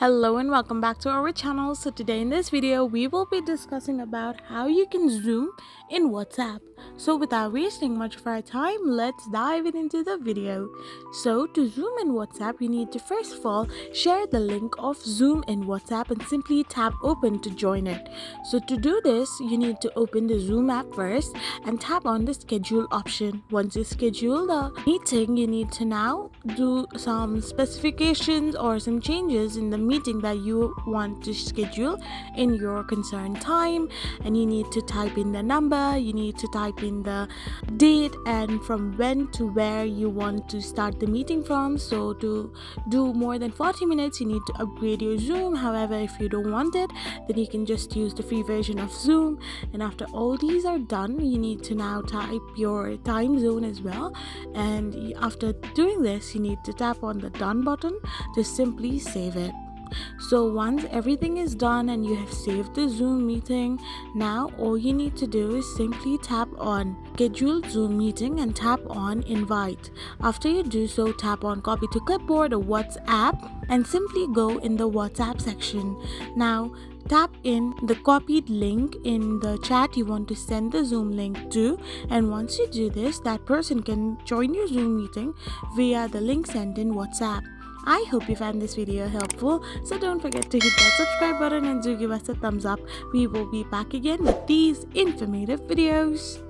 Hello and welcome back to our channel. So today in this video we will be discussing about how you can zoom in WhatsApp. So without wasting much of our time, let's dive into the video. So to zoom in WhatsApp, you need to first of all share the link of Zoom in WhatsApp and simply tap open to join it. So to do this, you need to open the Zoom app first and tap on the schedule option. Once you schedule the meeting, you need to now do some specifications or some changes in the meeting that you want to schedule in your concerned time, and you need to type in the number, you need to type in the date and from when to where you want to start the meeting from. So to do more than 40 minutes, you need to upgrade your Zoom. However, if you don't want it, then you can just use the free version of Zoom. And after all these are done, you need to now type your time zone as well, and after doing this, you need to tap on the done button to simply save it. So once everything is done and you have saved the Zoom meeting, now all you need to do is simply tap on schedule Zoom meeting and tap on invite. After you do so, tap on copy to clipboard or WhatsApp and simply go in the WhatsApp section. Now tap in the copied link in the chat you want to send the Zoom link to, and once you do this, that person can join your Zoom meeting via the link sent in WhatsApp. I hope you found this video helpful, so don't forget to hit that subscribe button and do give us a thumbs up. We will be back again with these informative videos.